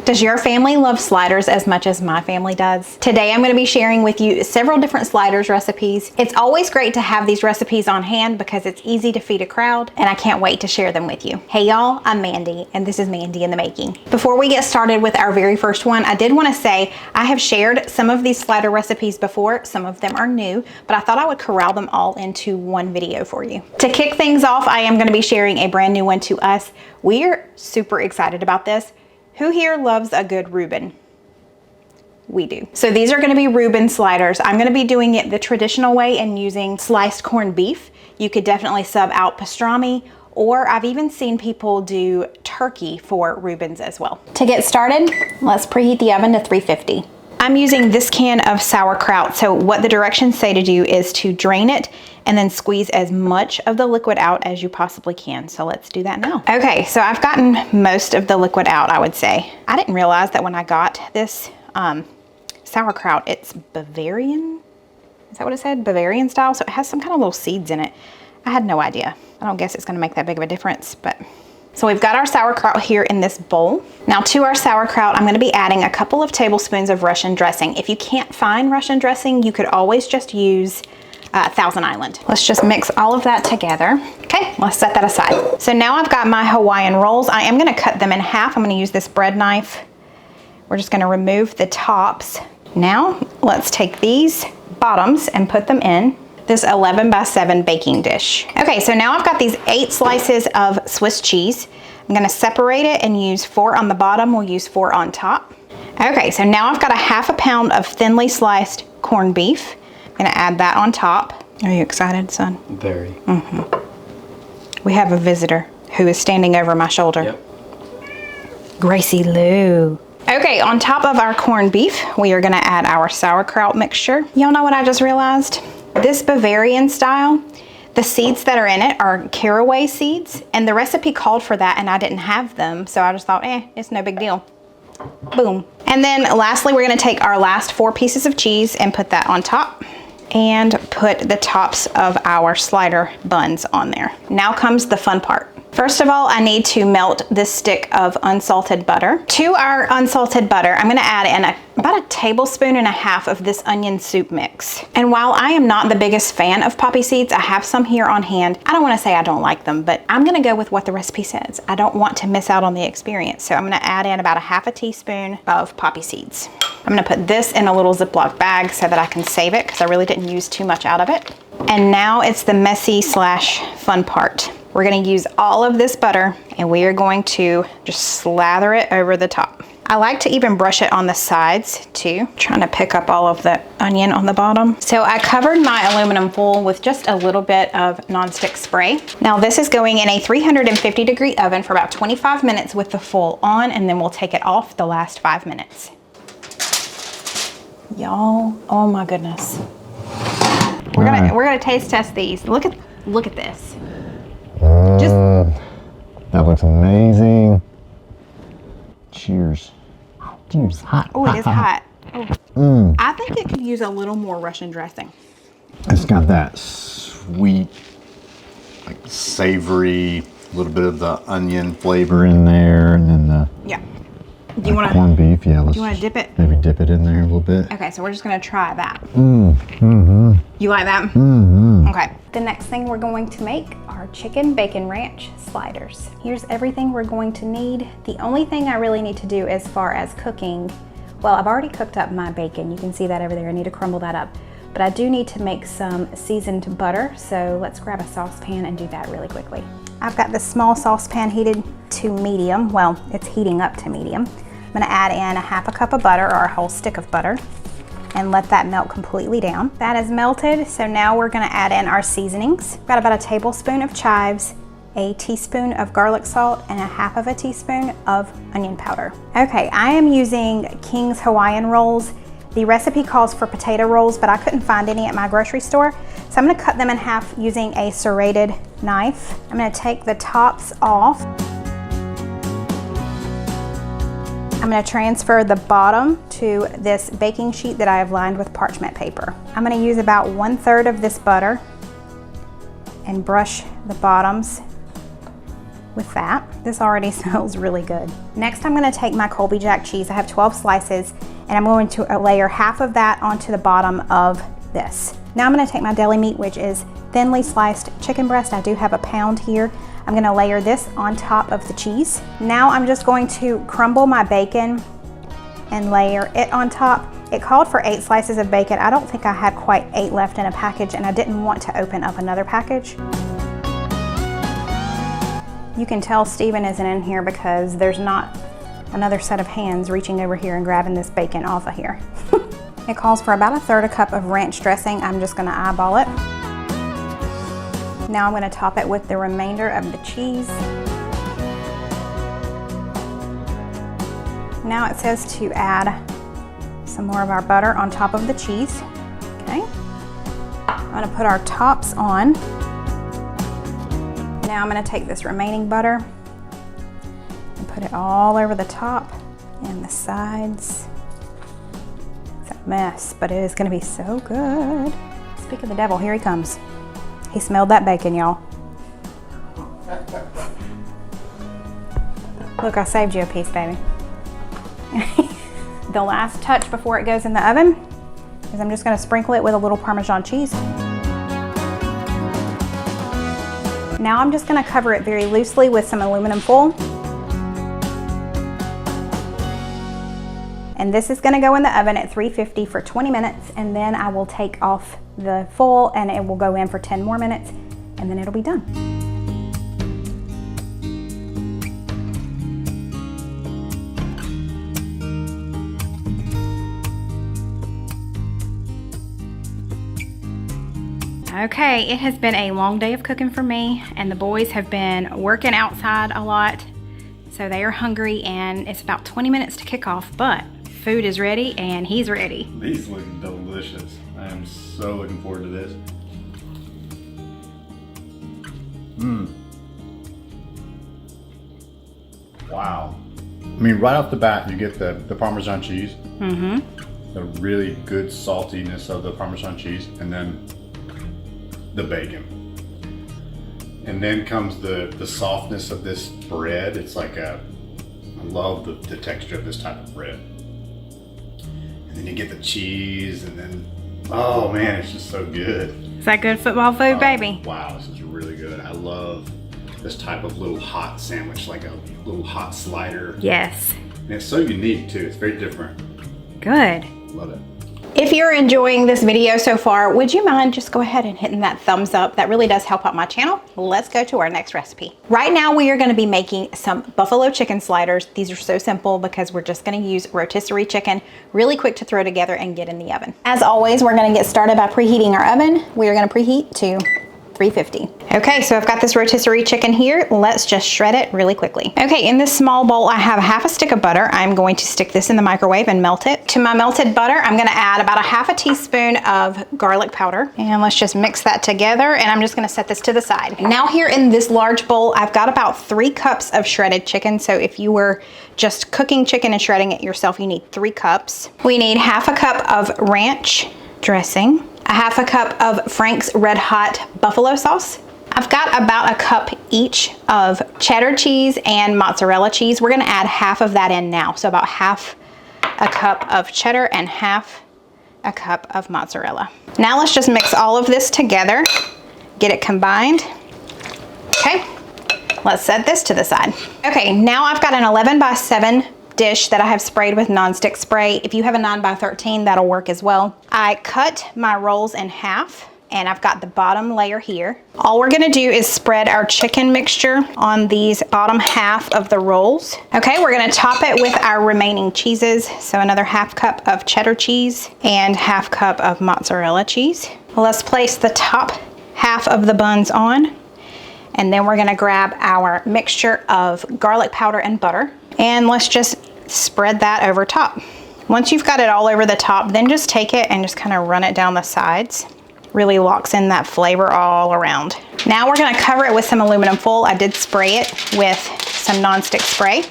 Does your family love sliders as much as my family does? Today I'm going to be sharing with you several different sliders recipes. It's always great to have these recipes on hand because it's easy to feed a crowd, and I can't wait to share them with you. Hey y'all, I'm Mandy, and this is Mandy in the Making. Before we get started with our very first one, I did want to say I have shared some of these slider recipes before. Some of them are new, but I thought I would corral them all into one video for you. To kick things off, I am going to be sharing a brand new one to us. We're super excited about this. Who here loves a good Reuben? We do. So these are going to be Reuben sliders. I'm going to be doing it the traditional way and using sliced corned beef. You could definitely sub out pastrami, or I've even seen people do turkey for Reubens as well. To get started, let's preheat the oven to 350. I'm using this can of sauerkraut. So what the directions say to do is to drain it and then squeeze as much of the liquid out as you possibly can. So let's do that now. Okay, so I've gotten most of the liquid out, I would say. I didn't realize that when I got this sauerkraut, it's Bavarian. Is that what it said? Bavarian style. So it has some kind of little seeds in it. I had no idea. I don't guess it's gonna make that big of a difference, but. So we've got our sauerkraut here in this bowl. Now to our sauerkraut, I'm gonna be adding a couple of tablespoons of Russian dressing. If you can't find Russian dressing, you could always just use Thousand Island. Let's just mix all of that together. Okay, let's set that aside. So now I've got my Hawaiian rolls. I am gonna cut them in half. I'm gonna use this bread knife. We're just gonna remove the tops. Now, let's take these bottoms and put them in this 11x7 baking dish. Okay, so now I've got these 8 slices of Swiss cheese. I'm gonna separate it and use 4 on the bottom. We'll use 4 on top. Okay, so now I've got a ½ pound of thinly sliced corned beef. I'm gonna add that on top. Are you excited, son? Very. We have a visitor who is standing over my shoulder. Yep. Gracie Lou. Okay, on top of our corned beef, we are gonna add our sauerkraut mixture. Y'all know what I just realized? This Bavarian style, the seeds that are in it are caraway seeds, and the recipe called for that and I didn't have them, so I just thought, it's no big deal. Boom. And then lastly, we're gonna take our last 4 pieces of cheese and put that on top and put the tops of our slider buns on there. Now comes the fun part. First of all, I need to melt this stick of unsalted butter. To our unsalted butter, I'm gonna add in about 1.5 tablespoons of this onion soup mix. And while I am not the biggest fan of poppy seeds, I have some here on hand. I don't wanna say I don't like them, but I'm gonna go with what the recipe says. I don't want to miss out on the experience. So I'm gonna add in about 1/2 teaspoon of poppy seeds. I'm gonna put this in a little Ziploc bag so that I can save it because I really didn't use too much out of it. And now it's the messy / fun part. We're gonna use all of this butter and we are going to just slather it over the top. I like to even brush it on the sides too, trying to pick up all of the onion on the bottom. So I covered my aluminum foil with just a little bit of nonstick spray. Now this is going in a 350-degree oven for about 25 minutes with the foil on, and then we'll take it off the last 5 minutes. Y'all, oh my goodness. We're gonna taste test these. Look at this. That looks amazing. Cheers. Cheers. Hot. Oh, it is hot. Oh. I think it could use a little more Russian dressing. It's got that sweet, like savory, little bit of the onion flavor in there, and then the Do you want corned beef. Yeah, let's. Do you want to dip it? Maybe dip it in there a little bit. Okay, so we're just gonna try that. You like that? Okay. The next thing we're going to make are chicken bacon ranch sliders. Here's everything we're going to need. The only thing I really need to do as far as cooking, well, I've already cooked up my bacon. You can see that over there. I need to crumble that up. But I do need to make some seasoned butter, so let's grab a saucepan and do that really quickly. I've got this small saucepan heated to medium. Well, it's heating up to medium. I'm gonna add in 1/2 cup of butter, or a whole stick of butter, and let that melt completely down. That is melted, so now we're gonna add in our seasonings. Got about 1 tablespoon of chives, 1 teaspoon of garlic salt, and 1/2 teaspoon of onion powder. Okay, I am using King's Hawaiian rolls. The recipe calls for potato rolls, but I couldn't find any at my grocery store. So I'm gonna cut them in half using a serrated knife. I'm gonna take the tops off. I'm gonna transfer the bottom to this baking sheet that I have lined with parchment paper. I'm gonna use about 1/3 of this butter and brush the bottoms with that. This already smells really good. Next, I'm gonna take my Colby Jack cheese. I have 12 slices, and I'm going to layer half of that onto the bottom of this. Now I'm gonna take my deli meat, which is thinly sliced chicken breast. I do have a pound here. I'm gonna layer this on top of the cheese. Now I'm just going to crumble my bacon and layer it on top. It called for 8 slices of bacon. I don't think I had quite 8 left in a package, and I didn't want to open up another package. You can tell Steven isn't in here because there's not another set of hands reaching over here and grabbing this bacon off of here. It calls for about 1/3 cup of ranch dressing. I'm just gonna eyeball it. Now I'm gonna top it with the remainder of the cheese. Now it says to add some more of our butter on top of the cheese. Okay. I'm gonna put our tops on. Now I'm gonna take this remaining butter and put it all over the top and the sides. It's a mess, but it is gonna be so good. Speak of the devil, here he comes. He smelled that bacon, y'all. Look, I saved you a piece, baby. The last touch before it goes in the oven is I'm just gonna sprinkle it with a little Parmesan cheese. Now I'm just gonna cover it very loosely with some aluminum foil. And this is gonna go in the oven at 350 for 20 minutes, and then I will take off the foil and it will go in for 10 more minutes, and then it'll be done. Okay, it has been a long day of cooking for me, and the boys have been working outside a lot, so they are hungry, and it's about 20 minutes to kick off, but food is ready and he's ready. These look delicious. I am so looking forward to this. Wow. I mean, right off the bat, you get the Parmesan cheese. The really good saltiness of the Parmesan cheese, and then the bacon. And then comes the softness of this bread. It's like I love the texture of this type of bread. And then you get the cheese, and then, oh man, it's just so good. Is that good football food, baby? Wow, this is really good. I love this type of little hot sandwich, like a little hot slider. Yes. And it's so unique too, it's very different. Good. Love it. If you're enjoying this video so far, would you mind just go ahead and hitting that thumbs up? That really does help out my channel. Let's go to our next recipe. Right now we are gonna be making some buffalo chicken sliders. These are so simple because we're just gonna use rotisserie chicken, really quick to throw together and get in the oven. As always, we're gonna get started by preheating our oven. We are gonna preheat to 350. Okay, so I've got this rotisserie chicken here. Let's just shred it really quickly. Okay, in this small bowl, I have 1/2 stick of butter. I'm going to stick this in the microwave and melt it. To my melted butter, I'm gonna add about 1/2 teaspoon of garlic powder. And let's just mix that together, and I'm just gonna set this to the side. Now here in this large bowl, I've got about 3 cups of shredded chicken. So if you were just cooking chicken and shredding it yourself, you need 3 cups. We need 1/2 cup of ranch dressing, 1/2 cup of Frank's Red Hot buffalo sauce. I've got about 1 cup each of cheddar cheese and mozzarella cheese. We're gonna add 1/2 of that in now. So about 1/2 cup of cheddar and 1/2 cup of mozzarella. Now let's just mix all of this together, get it combined. Okay, let's set this to the side. Okay, now I've got an 11x7 dish that I have sprayed with nonstick spray. If you have a 9x13, that'll work as well. I cut my rolls in half, and I've got the bottom layer here. All we're gonna do is spread our chicken mixture on these bottom half of the rolls. Okay, we're gonna top it with our remaining cheeses. So another 1/2 cup of cheddar cheese and 1/2 cup of mozzarella cheese. Let's place the top half of the buns on, and then we're gonna grab our mixture of garlic powder and butter, and let's just spread that over top. Once you've got it all over the top, then just take it and just kind of run it down the sides. Really locks in that flavor all around. Now we're gonna cover it with some aluminum foil. I did spray it with some nonstick spray.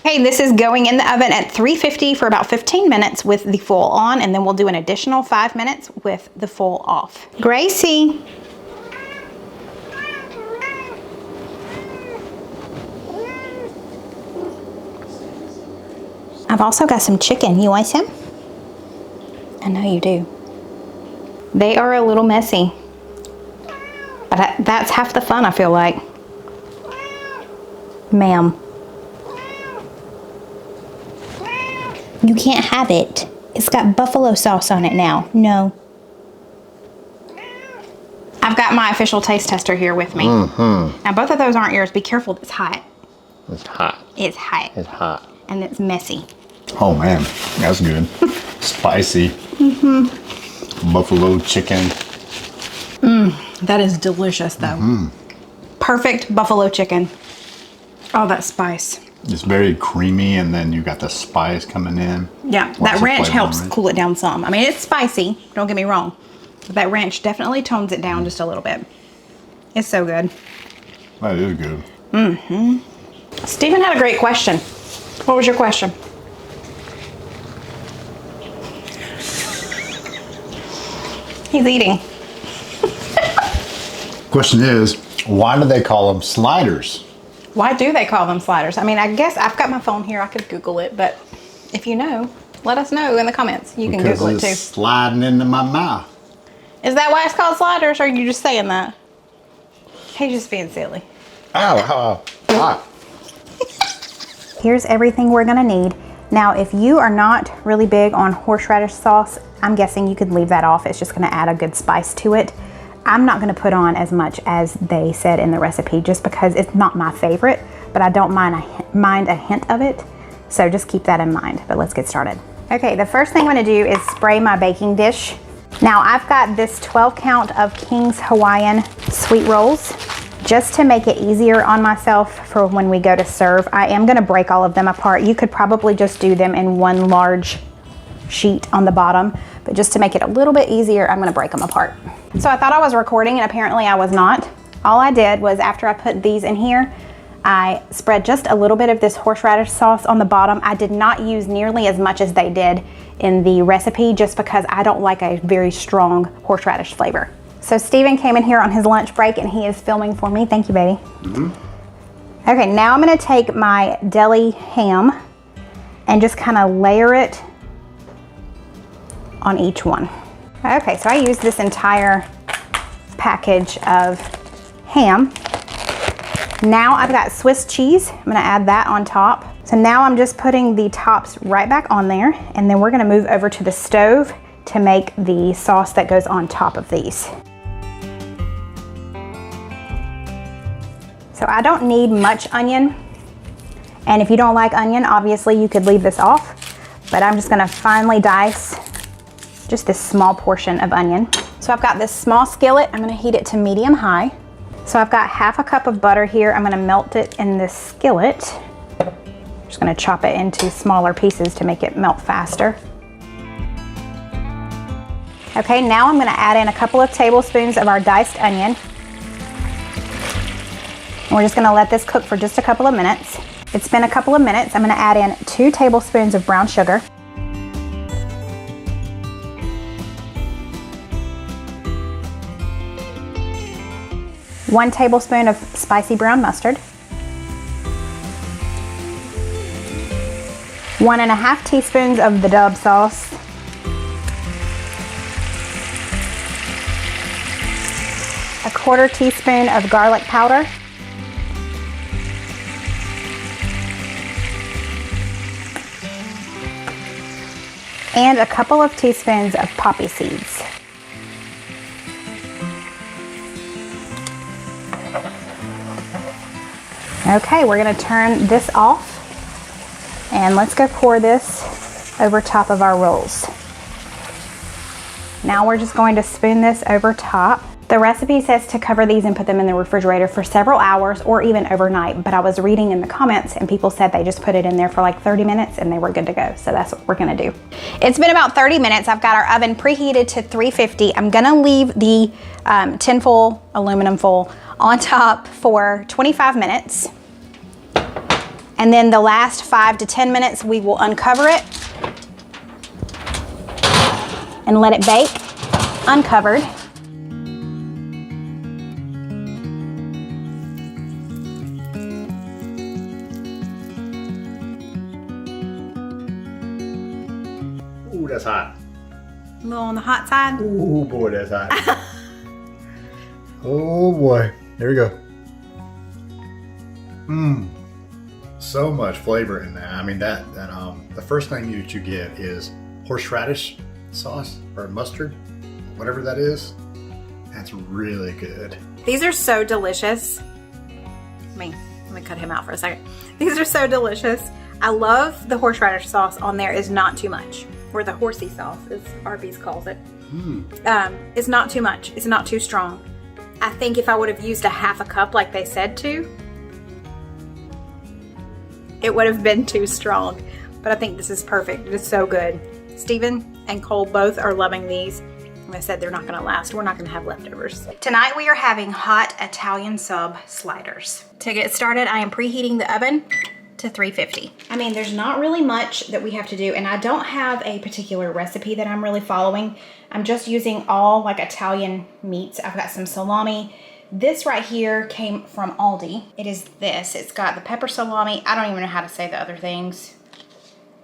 Okay, this is going in the oven at 350 for about 15 minutes with the foil on, and then we'll do an additional 5 minutes with the foil off. Gracie. I've also got some chicken. You want some? I know you do. They are a little messy, but that's half the fun, I feel like. Ma'am. You can't have it. It's got buffalo sauce on it now. No. I've got my official taste tester here with me. Now both of those aren't yours. Be careful, it's hot. It's hot. It's hot. It's hot. And it's messy. Oh man, that's good. Spicy. Buffalo chicken. That is delicious though. Perfect buffalo chicken. Oh, that spice. It's very creamy, and then you got the spice coming in. Yeah, that ranch helps cool it down some. I mean, it's spicy, don't get me wrong. But that ranch definitely tones it down just a little bit. It's so good. That is good. Stephen had a great question. What was your question? He's eating. Question is, why do they call them sliders? Why do they call them sliders? I mean, I guess I've got my phone here. I could Google it, but if you know, let us know in the comments. You can Google it too. It's sliding into my mouth. Is that why it's called sliders, or are you just saying that? He's just being silly. Ow, ow. Here's everything we're gonna need. Now, if you are not really big on horseradish sauce, I'm guessing you could leave that off. It's just gonna add a good spice to it. I'm not gonna put on as much as they said in the recipe just because it's not my favorite, but I don't mind a hint of it. So just keep that in mind, but let's get started. Okay, the first thing I'm gonna do is spray my baking dish. Now I've got this 12 count of King's Hawaiian sweet rolls. Just to make it easier on myself for when we go to serve, I am gonna break all of them apart. You could probably just do them in one large sheet on the bottom, but just to make it a little bit easier, I'm gonna break them apart. So I thought I was recording, and apparently I was not. All I did was, after I put these in here, I spread just a little bit of this horseradish sauce on the bottom. I did not use nearly as much as they did in the recipe just because I don't like a very strong horseradish flavor. So Stephen came in here on his lunch break and he is filming for me. Thank you, baby. Okay, now I'm gonna take my deli ham and just kind of layer it on each one. Okay, so I used this entire package of ham. Now I've got Swiss cheese. I'm gonna add that on top. So now I'm just putting the tops right back on there, and then we're gonna move over to the stove to make the sauce that goes on top of these. So I don't need much onion, and if you don't like onion, obviously you could leave this off, but I'm just gonna finely dice just this small portion of onion. So I've got this small skillet. I'm gonna heat it to medium high. So I've got half a cup of butter here. I'm gonna melt it in this skillet. I'm just gonna chop it into smaller pieces to make it melt faster. Okay, now I'm gonna add in a couple of tablespoons of our diced onion. And we're just gonna let this cook for just a couple of minutes. It's been a couple of minutes. I'm gonna add in 2 tablespoons of brown sugar. 1 tablespoon of spicy brown mustard. 1½ teaspoons of the Dub sauce. A 1/4 teaspoon of garlic powder. And a couple of teaspoons of poppy seeds. Okay, we're gonna turn this off and let's go pour this over top of our rolls. Now we're just going to spoon this over top. The recipe says to cover these and put them in the refrigerator for several hours or even overnight, but I was reading in the comments and people said they just put it in there for like 30 minutes and they were good to go. So that's what we're gonna do. It's been about 30 minutes. I've got our oven preheated to 350. I'm gonna leave the tin foil, aluminum foil on top for 25 minutes. And then the last 5 to 10 minutes, we will uncover it and let it bake uncovered. Ooh, that's hot. A little on the hot side. Ooh, boy, that's hot. Oh boy, there we go. Mmm, so much flavor in that. I mean, the first thing that you get is horseradish sauce or mustard, whatever that is. That's really good. These are so delicious. Let me cut him out for a second. These are so delicious. I love the horseradish sauce on there is not too much, or the horsey sauce, as Arby's calls it. It's not too much. It's not too strong. I think if I would have used a half a cup like they said to, it would have been too strong. But I think this is perfect. It is so good. Stephen and Cole both are loving these. Like I said, they're not gonna last. We're not gonna have leftovers. Tonight we are having hot Italian sub sliders. To get started, I am preheating the oven to 350. I mean, there's not really much that we have to do, and I don't have a particular recipe that I'm really following. I'm just using all like Italian meats. I've got some salami. This right here came from Aldi. It is this. It's got the pepper salami. I don't even know how to say the other things.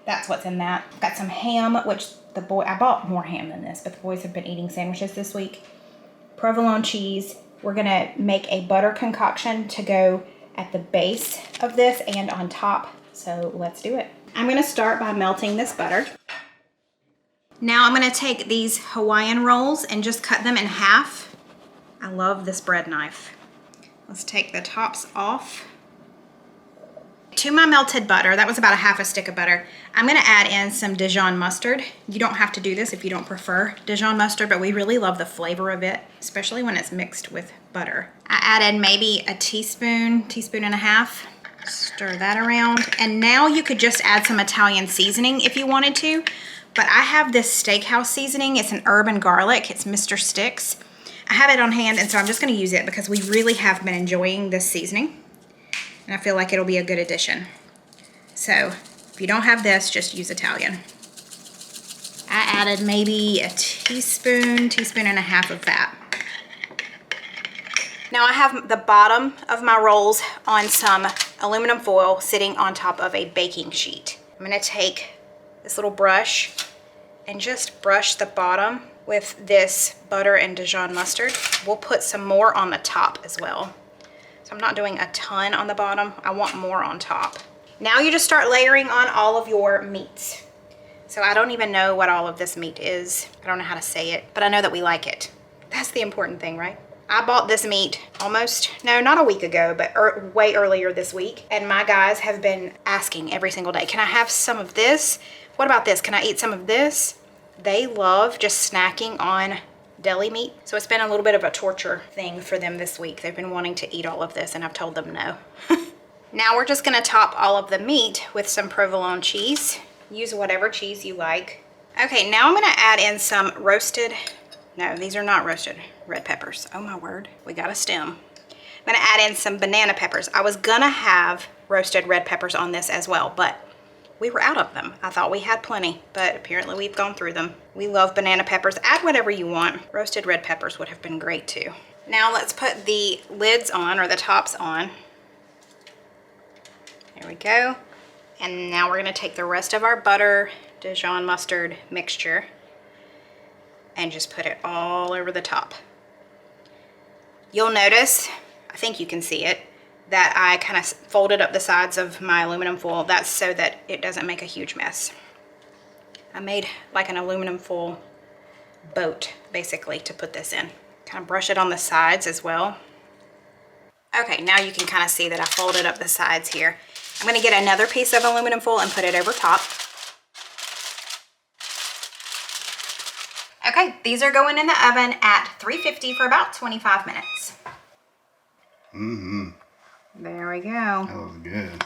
That's what's in that. I've got some ham, which I bought more ham than this, but the boys have been eating sandwiches this week. Provolone cheese. We're gonna make a butter concoction to go at the base of this and on top. So let's do it. I'm gonna start by melting this butter. Now I'm gonna take these Hawaiian rolls and just cut them in half. I love this bread knife. Let's take the tops off. To my melted butter, that was about a half a stick of butter, I'm gonna add in some Dijon mustard. You don't have to do this if you don't prefer Dijon mustard, but we really love the flavor of it, especially when it's mixed with butter. I added maybe a teaspoon and a half. Stir that around. And now you could just add some Italian seasoning if you wanted to, but I have this steakhouse seasoning. It's an herb and garlic. It's Mr. Sticks. I have it on hand, and so I'm just gonna use it because we really have been enjoying this seasoning. And I feel like it'll be a good addition. So if you don't have this, just use Italian. I added maybe a teaspoon and a half of that. Now I have the bottom of my rolls on some aluminum foil sitting on top of a baking sheet. I'm gonna take this little brush and just brush the bottom with this butter and Dijon mustard. We'll put some more on the top as well. So I'm not doing a ton on the bottom. I want more on top. Now you just start layering on all of your meats. So I don't even know what all of this meat is. I don't know how to say it, but I know that we like it. That's the important thing, right? I bought this meat not a week ago, but way earlier this week. And my guys have been asking every single day, can I have some of this? What about this? Can I eat some of this? They love just snacking on deli meat. So it's been a little bit of a torture thing for them this week. They've been wanting to eat all of this and I've told them no. Now we're just gonna top all of the meat with some provolone cheese. Use whatever cheese you like. Okay, now I'm gonna add in some roasted, no, these are not roasted red peppers. Oh my word, we got a stem. I'm gonna add in some banana peppers. I was gonna have roasted red peppers on this as well, but we were out of them. I thought we had plenty, but apparently we've gone through them. We love banana peppers. Add whatever you want. Roasted red peppers would have been great too. Now let's put the lids on, or the tops on. There we go. And now we're gonna take the rest of our butter, Dijon mustard mixture and just put it all over the top. You'll notice, I think you can see it, that I kind of folded up the sides of my aluminum foil. That's so that it doesn't make a huge mess. I made like an aluminum foil boat, basically, to put this in. Kind of brush it on the sides as well. Okay, now you can kind of see that I folded up the sides here. I'm gonna get another piece of aluminum foil and put it over top. Okay, these are going in the oven at 350 for about 25 minutes. There we go. That was good.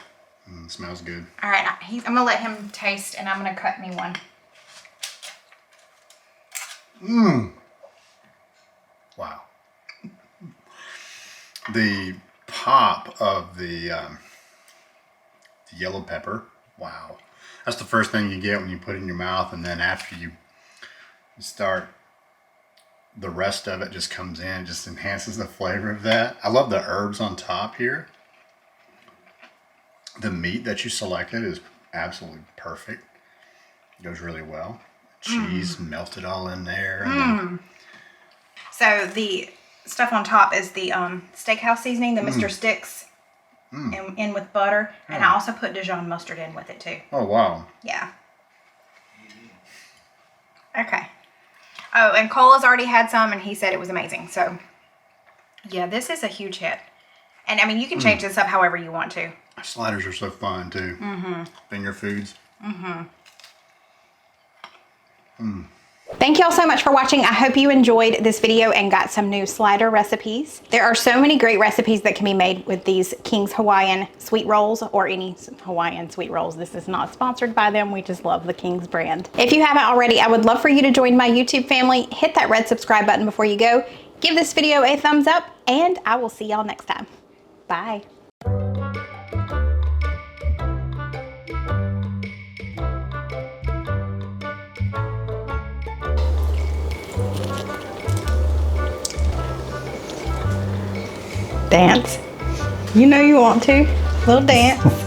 Smells good. All right, I'm gonna let him taste and I'm gonna cut me one. Wow. The pop of the yellow pepper, wow. That's the first thing you get when you put it in your mouth, and then after you start, the rest of it just comes in, it just enhances the flavor of that. I love the herbs on top here. The meat that you selected is absolutely perfect. It goes really well. cheese melted all in there. And So the stuff on top is the steakhouse seasoning, the Mr. Sticks, in with butter. And I also put Dijon mustard in with it too. Oh, wow. Yeah. Okay. Oh, and Cole has already had some and he said it was amazing. So, yeah, this is a huge hit. And I mean, you can change this up however you want to. Sliders are so fun too. Finger foods. Thank you all so much for watching. I hope you enjoyed this video and got some new slider recipes. There are so many great recipes that can be made with these King's Hawaiian sweet rolls or any Hawaiian sweet rolls. This is not sponsored by them. We just love the King's brand. If you haven't already, I would love for you to join my YouTube family. Hit that red subscribe button before you go. Give this video a thumbs up and I will see y'all next time. Bye. Dance. You know you want to. Little dance.